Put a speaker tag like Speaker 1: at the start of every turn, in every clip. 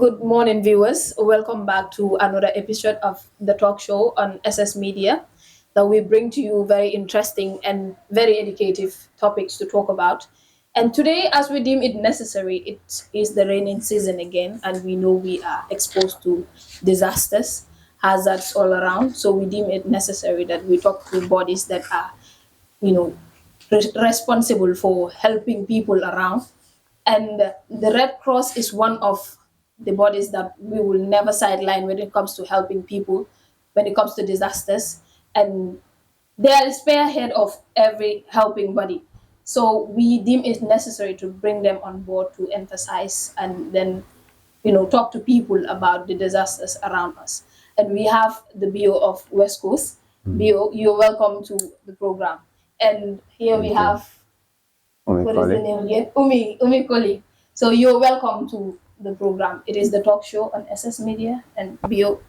Speaker 1: Good morning, viewers. Welcome back to another episode of the talk show on SS Media that we bring to you very interesting and very educative topics to talk about. And today, as we deem it necessary, it is the raining season again, and we know we are exposed to disasters, hazards all around. So we deem it necessary that we talk to bodies that are, you know, responsible for helping people around. And the Red Cross is one of the bodies that we will never sideline when it comes to helping people, when it comes to disasters. And they are the spearhead of every helping body. So we deem it necessary to bring them on board to emphasize and then, talk to people about the disasters around us. And we have the BO of West Coast. BO, you're welcome to the program. And here we
Speaker 2: Thank you.
Speaker 1: have, what is the
Speaker 2: Kole.
Speaker 1: name again? Umi Koli. So you're welcome to the program. It is the talk show on SS Media, and Bio,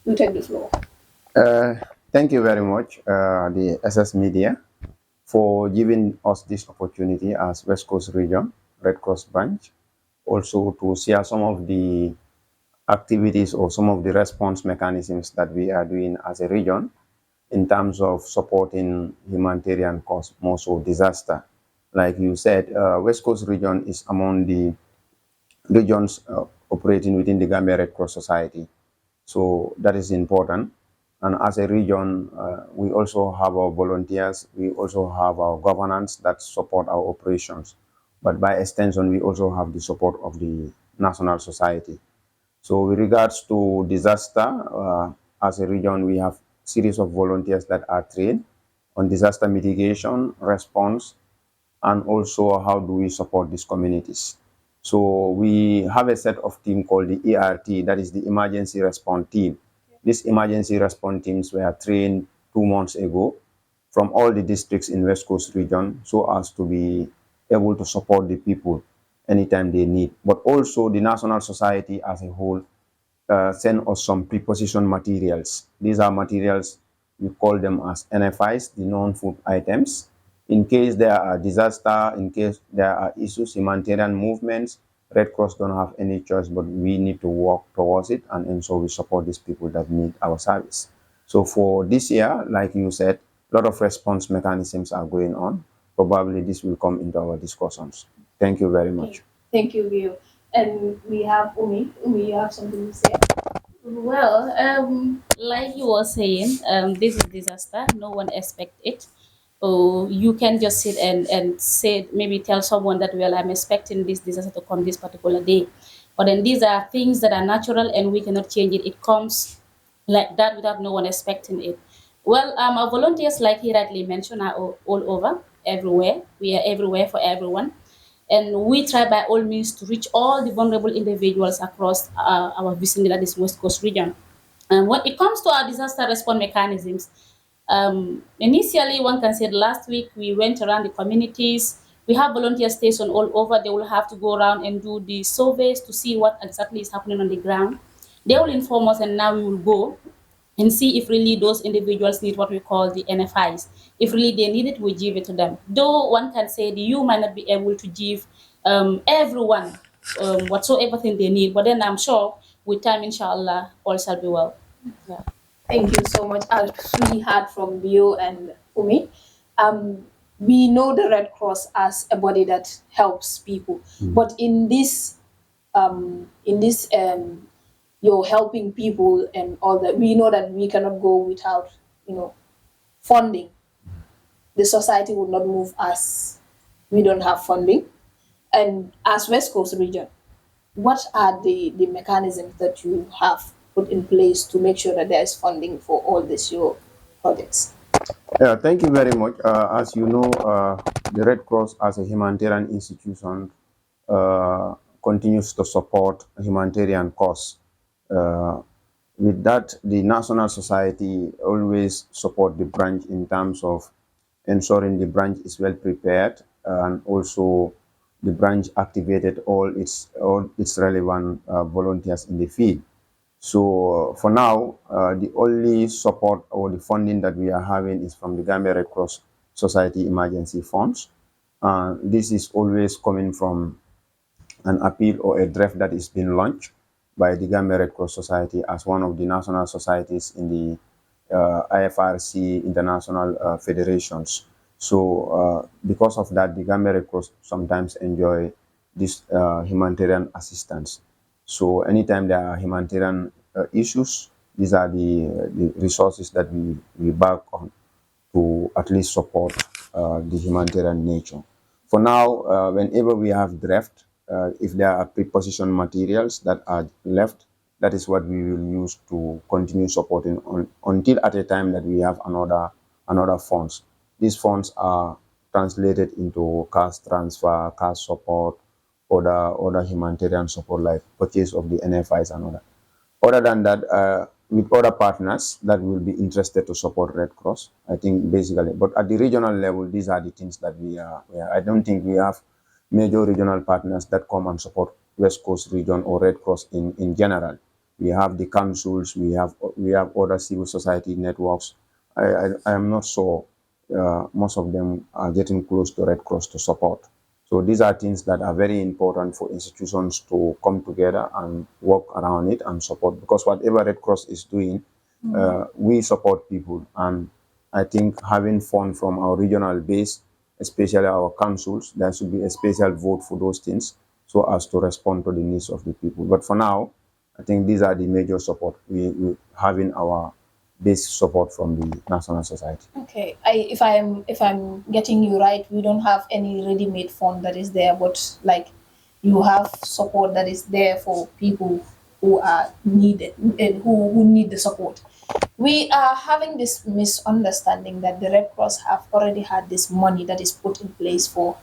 Speaker 1: you take the floor.
Speaker 2: Uh, Thank you very much, the SS Media, for giving us this opportunity as West Coast Region, Red Cross Branch, also to share some of the activities or some of the response mechanisms that we are doing as a region in terms of supporting humanitarian cause, more so disaster. Like you said, West Coast Region is among the regions operating within the Gambia Red Cross Society. So that is important. And as a region, we also have our volunteers, we also have our governance that support our operations. But by extension, we also have the support of the national society. So with regards to disaster, as a region, we have series of volunteers that are trained on disaster mitigation, response, and also how do we support these communities. So we have a set of team called the ERT, that is the Emergency Response Team. These emergency response teams were trained 2 months ago from all the districts in West Coast region so as to be able to support the people anytime they need. But also the National Society as a whole send us some preposition materials. These are materials, we call them as NFIs, the non-food items. In case there are disaster, in case there are issues, humanitarian movements, Red Cross don't have any choice, but we need to work towards it, and so we support these people that need our service. So for this year, like you said, a lot of response mechanisms are going on. Probably this will come into our discussions. Thank you very
Speaker 1: Okay.
Speaker 2: much.
Speaker 1: Thank you, Bio. And we have Umi. Umi, you have something to say?
Speaker 3: Like you were saying, this is disaster. No one expect it. Oh, you can just sit and say, maybe tell someone that, well, I'm expecting this disaster to come this particular day. But then these are things that are natural and we cannot change it. It comes like that without no one expecting it. Well, our volunteers, like he rightly mentioned, are all over, everywhere. We are everywhere for everyone. And we try by all means to reach all the vulnerable individuals across our vicinity, that is West Coast region. And when it comes to our disaster response mechanisms, initially, one can say last week we went around the communities. We have volunteer stations all over. They will have to go around and do the surveys to see what exactly is happening on the ground. They will inform us, and now we will go and see if really those individuals need what we call the NFIs. If really they need it, we give it to them. Though one can say that you might not be able to give everyone whatsoever thing they need, but then I'm sure with time, inshallah, all shall be well. Yeah.
Speaker 1: Thank you so much. As we heard from Bio and Umi, um, we know the Red Cross as a body that helps people. But in this, you're helping people and all that. We know that we cannot go without, funding. The society would not move as we don't have funding. And as West Coast region, what are the mechanisms that you have put in place to make sure that there is funding for all these your projects?
Speaker 2: Yeah, thank you very much. As you know, the Red Cross as a humanitarian institution continues to support humanitarian cause. Uh, with that, the National Society always support the branch in terms of ensuring the branch is well prepared and also the branch activated all its relevant volunteers in the field. So for now, the only support or the funding that we are having is from the Gambia Red Cross Society Emergency Funds. This is always coming from an appeal or a draft that is being launched by the Gambia Red Cross Society as one of the national societies in the IFRC international federations. So because of that, the Gambia Red Cross sometimes enjoy this humanitarian assistance. So anytime there are humanitarian issues, these are the resources that we back on to at least support the humanitarian nature. For now, whenever we have draft, if there are prepositioned materials that are left, that is what we will use to continue supporting until at a time that we have another funds. These funds are translated into cash transfer, cash support, other humanitarian support like purchase of the NFIs and other. Other than that, with other partners that will be interested to support Red Cross, I think basically. But at the regional level, these are the things that I don't think we have major regional partners that come and support West Coast region or Red Cross in general. We have the councils, we have other civil society networks. I am not sure most of them are getting close to Red Cross to support. So these are things that are very important for institutions to come together and work around it and support. Because whatever Red Cross is doing, we support people. And I think having fund from our regional base, especially our councils, there should be a special vote for those things so as to respond to the needs of the people. But for now, I think these are the major support we having our base support from the national society.
Speaker 1: Okay, if I'm getting you right, we don't have any ready-made fund that is there, but like you have support that is there for people who are needed and who need the support. We are having this misunderstanding that the Red Cross have already had this money that is put in place for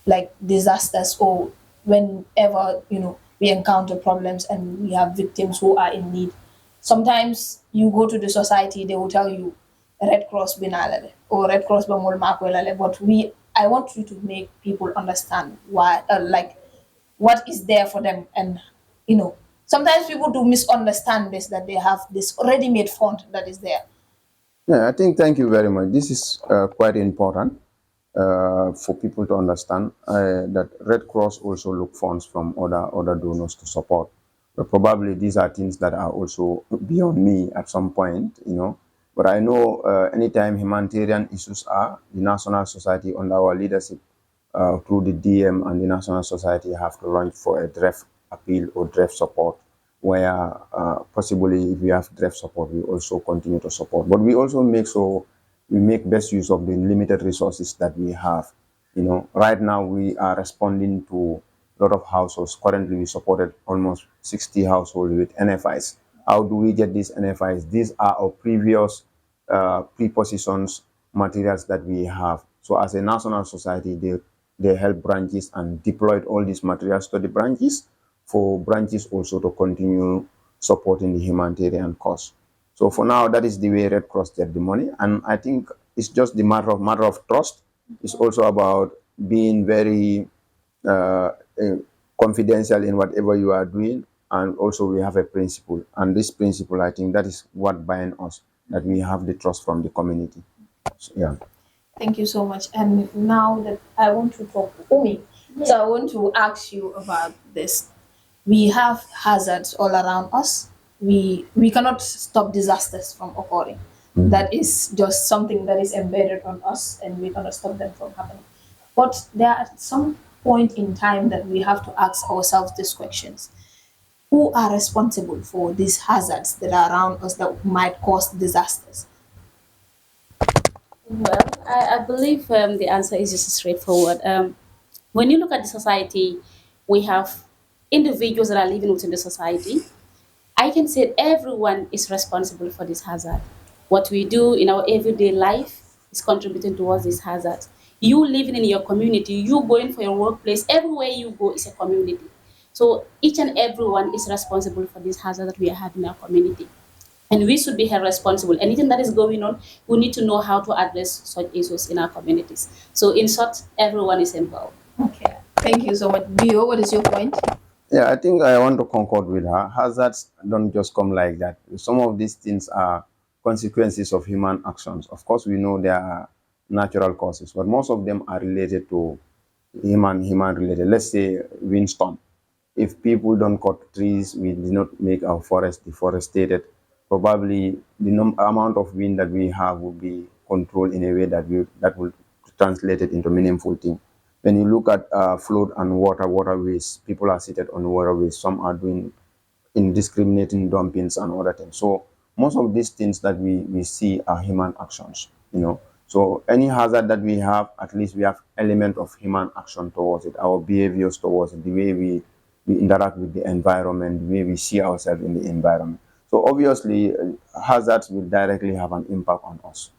Speaker 1: like disasters or whenever we encounter problems and we have victims who are in need. Sometimes you go to the society, they will tell you Red Cross binalale or Red Cross bamol makwelale. But I want you to make people understand why, like what is there for them, and sometimes people do misunderstand this that they have this ready-made fund that is there.
Speaker 2: Yeah, I think thank you very much. This is quite important for people to understand that Red Cross also look funds from other donors to support. But probably these are things that are also beyond me at some point. But I know anytime humanitarian issues are, the National Society under our leadership through the DM and the National Society have to launch for a draft appeal or draft support, where possibly if we have draft support, we also continue to support. But we also we make best use of the limited resources that we have. Right now we are responding to a lot of households. Currently, we supported almost 60 households with NFIs. How do we get these NFIs? These are our previous prepositions materials that we have. So as a national society, they help branches and deployed all these materials to the branches for branches also to continue supporting the humanitarian cause. So for now, that is the way Red Cross get the money, and I think it's just the matter of trust. It's also about being very uh, uh, confidential in whatever you are doing, and also we have a principle, and this principle, I think, that is what binds us, that we have the trust from the community. So, yeah.
Speaker 1: Thank you so much. And now that I want to talk to Umi, so I want to ask you about this. We have hazards all around us. We cannot stop disasters from occurring. That is just something that is embedded on us, and we cannot stop them from happening. But there are some point in time that we have to ask ourselves these questions: who are responsible for these hazards that are around us that might cause disasters?
Speaker 3: Well, I believe the answer is just straightforward. When you look at the society, we have individuals that are living within the society. I can say everyone is responsible for this hazard. What we do in our everyday life is contributing towards this hazard. You living in your community, you going for your workplace, everywhere you go is a community. So each and everyone is responsible for this hazard that we are having in our community. And we should be held responsible. Anything that is going on, we need to know how to address such issues in our communities. So in short, everyone is involved.
Speaker 1: Okay. Thank you so much. Bio, what is your point?
Speaker 2: Yeah, I think I want to concord with her. Hazards don't just come like that. Some of these things are consequences of human actions. Of course, we know there are natural causes, but most of them are related to human related. Let's say windstorm. if people don't cut trees, we do not make our forest deforested, probably the amount of wind that we have will be controlled in a way that will translate it into meaningful thing. When you look at flood and waterways, people are seated on waterways. Some are doing indiscriminating dumpings and other things. So most of these things that we see are human actions, you know. So any hazard that we have, at least we have element of human action towards it, our behaviors towards it, the way we interact with the environment, the way we see ourselves in the environment. So obviously, hazards will directly have an impact on us.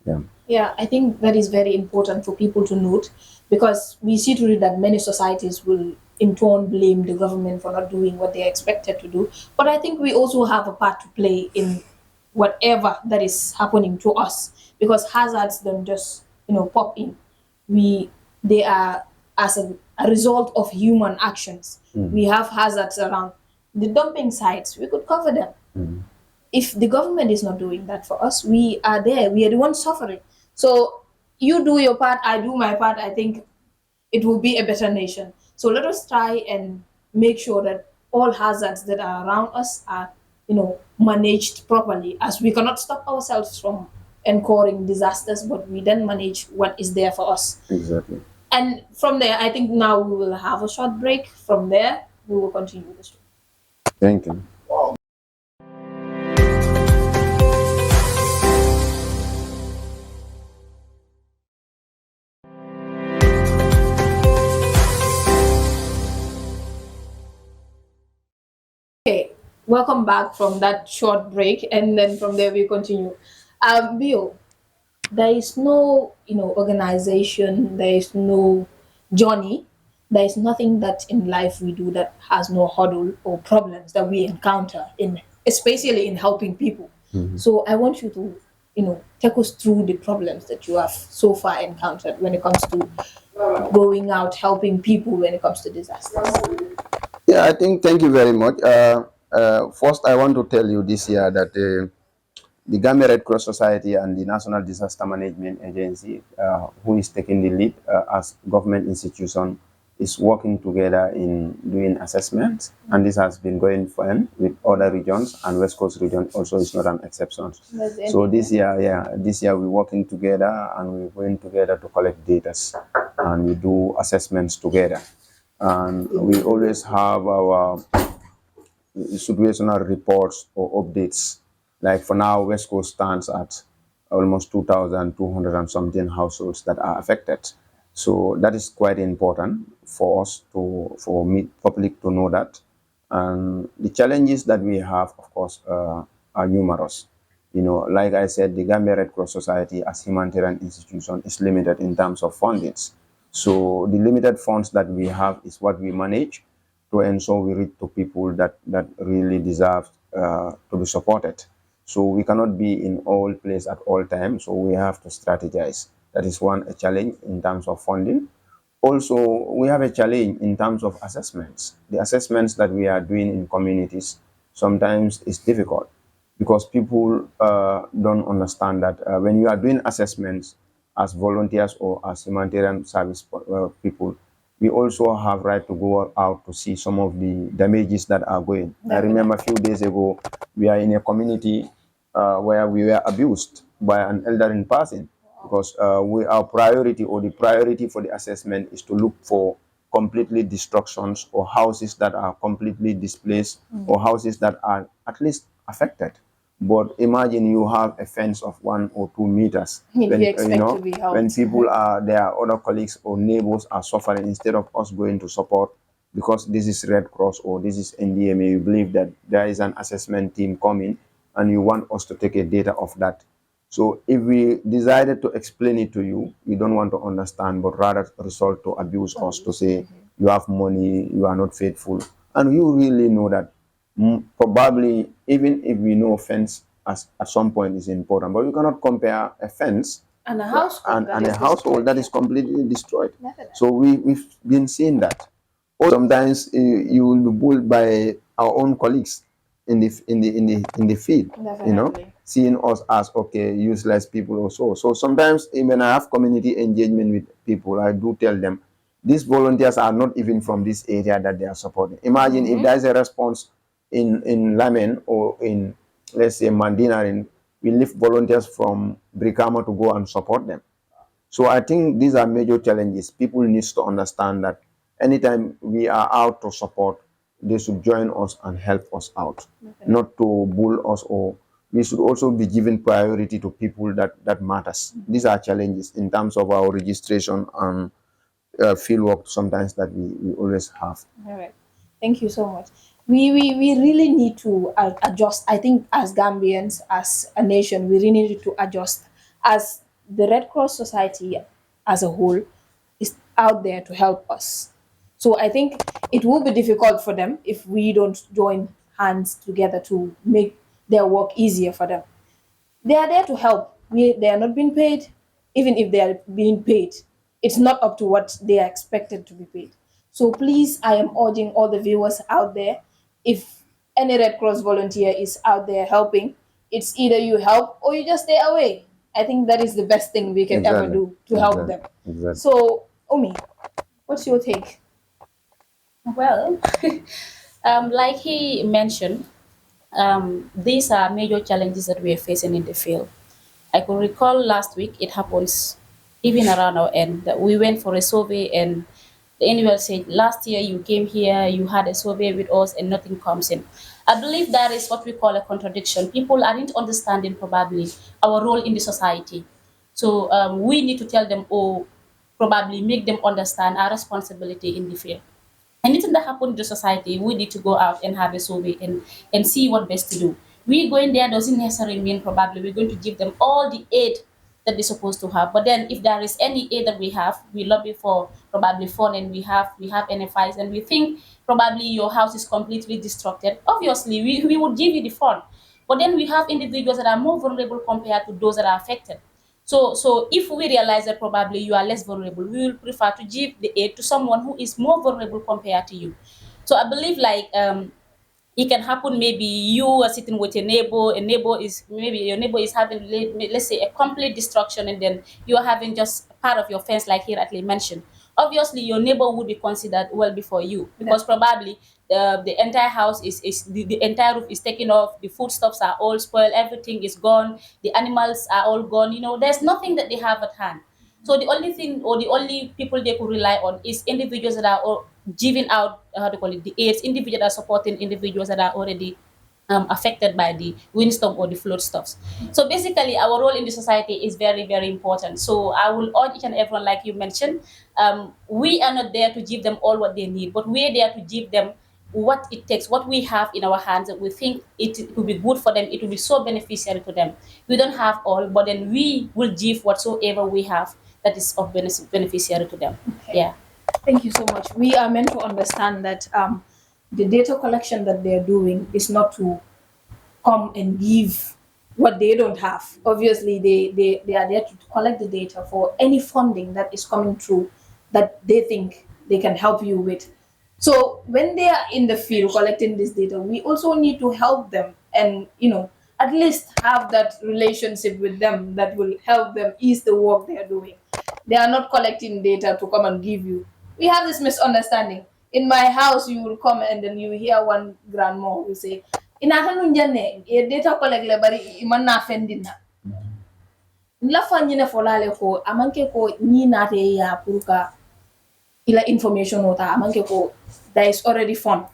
Speaker 2: Yeah.
Speaker 1: Yeah, I think that is very important for people to note because we see to it that many societies will in turn blame the government for not doing what they're expected to do. But I think we also have a part to play in whatever that is happening to us because hazards don't just pop in. We They are as a result of human actions. We have hazards around the dumping sites. We could cover them if the government is not doing that for us, we are there. We are the ones suffering. So you do your part, I do my part. I think it will be a better nation. So let us try and make sure that all hazards that are around us are, managed properly. As we cannot stop ourselves from incurring disasters, but we then manage what is there for us.
Speaker 2: Exactly.
Speaker 1: And from there, I think now we will have a short break. From there, we will continue the show.
Speaker 2: Thank you.
Speaker 1: Okay, welcome back from that short break, and then from there we continue. Bill, there is no, organization, there is no journey, there is nothing that in life we do that has no hurdle or problems that we encounter in, especially in helping people. So I want you to, take us through the problems that you have so far encountered when it comes to going out helping people when it comes to disasters.
Speaker 2: Yeah, I think, thank you very much. First, I want to tell you this year that the Gambia Red Cross Society and the National Disaster Management Agency, who is taking the lead as government institution, is working together in doing assessments, and this has been going fine with other regions, and West Coast region also is not an exception. So this year, we're working together and we're going together to collect data, and we do assessments together, and we always have our situational reports or updates. Like for now, West Coast stands at almost 2,200 and something households that are affected. So that is quite important for us for public to know that. And the challenges that we have, of course, are numerous. Like I said, the Gambia Red Cross Society as humanitarian institution is limited in terms of fundings. So the limited funds that we have is what we manage to ensure we reach to people that really deserve to be supported. So we cannot be in all places at all times. So we have to strategize. That is a challenge in terms of funding. Also, we have a challenge in terms of assessments. The assessments that we are doing in communities sometimes is difficult because people don't understand that when you are doing assessments as volunteers or as humanitarian service people, we also have right to go out to see some of the damages that are going. I remember a few days ago, we are in a community where we were abused by an elderly person because our priority or the priority for the assessment is to look for completely destructions or houses that are completely displaced or houses that are at least affected. But imagine you have a fence of 1 or 2 meters.
Speaker 1: When, you expect to be helped.
Speaker 2: When people are there, other colleagues or neighbors are suffering, instead of us going to support, because this is Red Cross or this is NDMA, you believe that there is an assessment team coming and you want us to take a data of that. So if we decided to explain it to you, you don't want to understand, but rather resort to abuse us to say, you have money, you are not faithful. And you really know that probably, even if we know fence at some point is important, but you cannot compare a fence
Speaker 1: and a household,
Speaker 2: and a household that is completely destroyed.
Speaker 1: Definitely.
Speaker 2: So we've been seeing that. Or sometimes you will be bullied by our own colleagues in the field.
Speaker 1: Definitely.
Speaker 2: Seeing us as useless people or so. So sometimes when I have community engagement with people, I do tell them these volunteers are not even from this area that they are supporting. Imagine if there's a response in Lamen or in, let's say, Mandina, we lift volunteers from Brikama to go and support them. So I think these are major challenges. People need to understand that anytime we are out to support, they should join us and help us out, not to bull us, or we should also be given priority to people that matters. These are challenges in terms of our registration and field work sometimes that we always have.
Speaker 1: All right. Thank you so much. We really need to adjust. I think as Gambians, as a nation, we really need to adjust. As the Red Cross Society as a whole is out there to help us. So I think it will be difficult for them if we don't join hands together to make their work easier for them. They are there to help. They are not being paid. Even if they are being paid, it's not up to what they are expected to be paid. So please, I am urging all the viewers out there, if any Red Cross volunteer is out there helping, it's either you help or you just stay away. I think that is the best thing we can ever
Speaker 2: Exactly.
Speaker 1: do to help them.
Speaker 2: Exactly.
Speaker 1: So, Omi, what's your take?
Speaker 3: Well, like he mentioned, these are major challenges that we are facing in the field. I could recall last week it happens even around our end that we went for a survey and the individual said, last year you came here, you had a survey with us and nothing comes in. I believe that is what we call a contradiction. People aren't understanding probably our role in the society. So we need to tell them or probably make them understand our responsibility in the field. Anything that happened to society, we need to go out and have a survey and see what best to do. We going there doesn't necessarily mean probably we're going to give them all the aid that they're supposed to have. But then if there is any aid that we have, we lobby for probably fund and we have NFIs and we think probably your house is completely destructed. Obviously we would give you the fund. But then we have individuals that are more vulnerable compared to those that are affected. So if we realize that probably you are less vulnerable, we will prefer to give the aid to someone who is more vulnerable compared to you. So I believe like it can happen maybe you are sitting with a neighbor is maybe your neighbor is having let's say a complete destruction and then you are having just part of your fence like he rightly mentioned. Obviously your neighbor would be considered well before you because probably the entire house is the entire roof is taken off, the foodstuffs are all spoiled, everything is gone, the animals are all gone, there's nothing that they have at hand. So the only thing or the only people they could rely on is individuals that are giving out how to call it the aids, individuals that are supporting individuals that are already affected by the windstorm or the flood stuffs. So basically, our role in the society is very, very important. So I will urge each and everyone, like you mentioned, we are not there to give them all what they need, but we are there to give them what it takes, what we have in our hands that we think it will be good for them, it will be so beneficial to them. We don't have all, but then we will give whatsoever we have that is of beneficiary to them.
Speaker 1: Okay.
Speaker 3: Yeah.
Speaker 1: Thank you so much. We are meant to understand that the data collection that they're doing is not to come and give what they don't have. Obviously, they are there to collect the data for any funding that is coming through that they think they can help you with. So when they are in the field collecting this data, we also need to help them and at least have that relationship with them that will help them ease the work they are doing. They are not collecting data to come and give you. We have this misunderstanding. In my house, you will come and then you hear one grandma who say, "Inata nunjane, e data collect le bari imanna fendina." La fanyine folale ko amanke ko ni nate ya puruka ila information ota amanke ko there is already fund.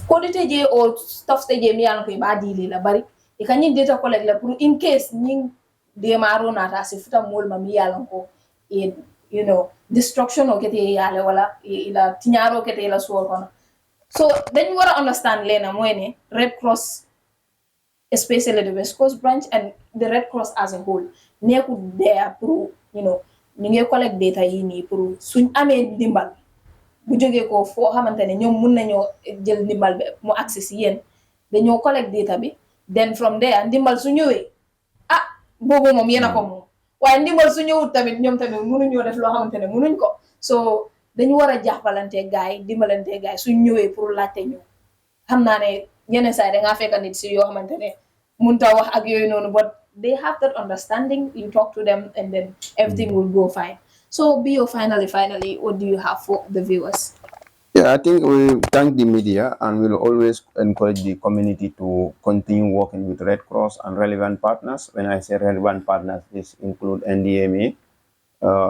Speaker 1: Kodite je or stuff te je mi yalan ko ba dili la bari e kanyi data collect la pour in case ni de maro nata se futa mol ma mi yalan ko e destruction o kete yale wala ila tinyaro kete ila suor kono. So then you want to understand Lena Mwene, Red Cross, especially the West Coast branch and the Red Cross as a whole. Neku there pro, ñu collect data yi ni pro suñ amé dimbal bu joggé ko fo xamantene ñom mën nañu jël dimbal be mu access yeen dañoo collect data bi then from there dimbal su ñëwé bobo mom yena ko mom waye ndimbal su ñëwut tamit ñom tamit mënuñu def lo xamantene mënuñ ko so dañu wara jaxbalante gaay dimbalante gaay su ñëwé pour laté ñu xamna né ñene say da nga fekk nit ci yo xamantene munta wax ak yoy nonu but they have that understanding. You talk to them and then everything will go fine. So, Bio, finally, what do you have for the viewers?
Speaker 2: Yeah, I think we thank the media and we'll always encourage the community to continue working with Red Cross and relevant partners. When I say relevant partners, this include NDMA,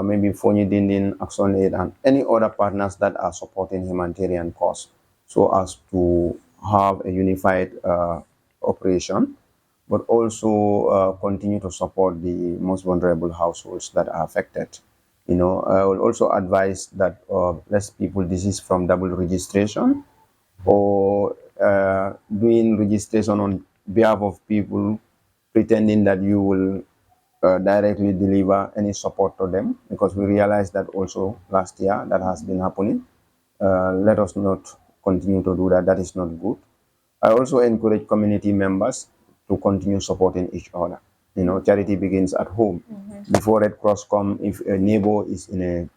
Speaker 2: maybe Fonyi Dindin, Action Aid, and any other partners that are supporting humanitarian cause, so as to have a unified operation, but also continue to support the most vulnerable households that are affected. I will also advise that less people desist from double registration or doing registration on behalf of people pretending that you will directly deliver any support to them, because we realized that also last year that has been happening. Let us not continue to do that. That is not good. I also encourage community members to continue supporting each other. Charity begins at home. Before Red Cross come, if a neighbor is in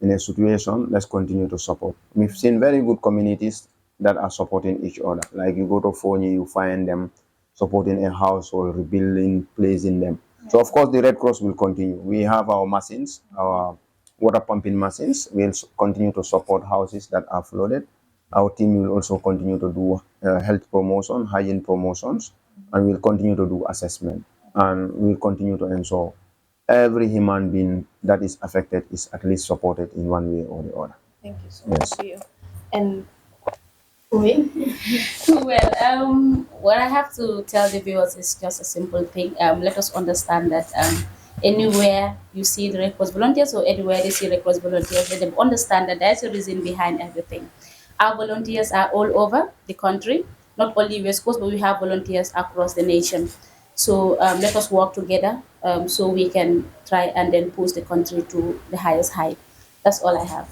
Speaker 2: a situation, let's continue to support. We've seen very good communities that are supporting each other. Like you go to Fonyi, you find them supporting a household, rebuilding, placing them. So of course the Red Cross will continue. We have our machines, our water pumping machines. We'll continue to support houses that are flooded. Our team will also continue to do health promotion, hygiene promotions, and we'll continue to do assessment. And we'll continue to ensure every human being that is affected is at least supported in one way or the other.
Speaker 1: Thank you so
Speaker 2: Yes.
Speaker 1: much, Bio. And Umi?
Speaker 3: Well, what I have to tell the viewers is just a simple thing. Let us understand that anywhere you see the Red Cross volunteers or anywhere they see Red Cross volunteers, let them understand that there's a reason behind everything. Our volunteers are all over the country, not only West Coast, but we have volunteers across the nation. So let us work together so we can try and then push the country to the highest height. That's all I have.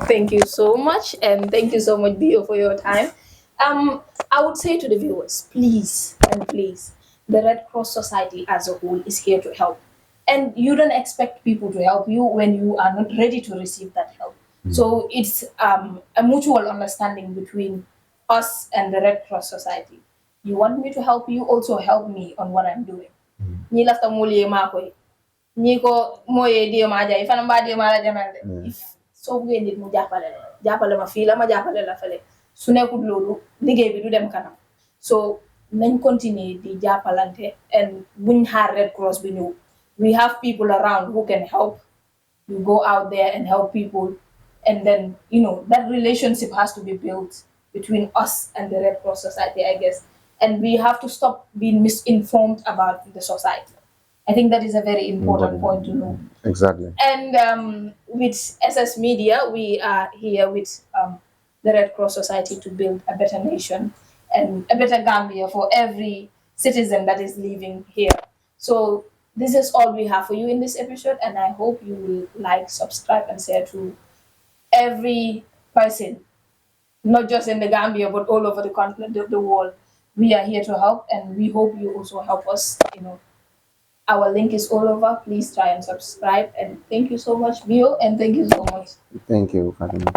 Speaker 1: Thank you so much, and thank you so much, Bio, for your time. I would say to the viewers, please and please, the Red Cross Society as a whole is here to help, and you don't expect people to help you when you are not ready to receive that help. So it's a mutual understanding between us and the Red Cross Society. You want me to help you, also help me on what I'm doing. Ni lafta muli mako ñi ko moye diyoma jay fana mba diyoma la jamal de if so bu nit mu jappale ma fi la ma jappale la fele su nekkul lolu liggéey bi du dem kanam so nañ continuer di jappalante and buñ xaar Red Cross bi ñëw we have people around who can help you go out there and help people and then that relationship has to be built between us and the Red Cross Society, I guess, and we have to stop being misinformed about the society. I think that is a very important point to know.
Speaker 2: Exactly.
Speaker 1: And with SS Media, we are here with the Red Cross Society to build a better nation and a better Gambia for every citizen that is living here. So this is all we have for you in this episode, and I hope you will like, subscribe, and share to every person, not just in the Gambia, but all over the continent, the world. We are here to help, and we hope you also help us. Our link is all over. Please try and subscribe. And thank you so much, Bio, and thank you so much.
Speaker 2: Thank you, Fatima.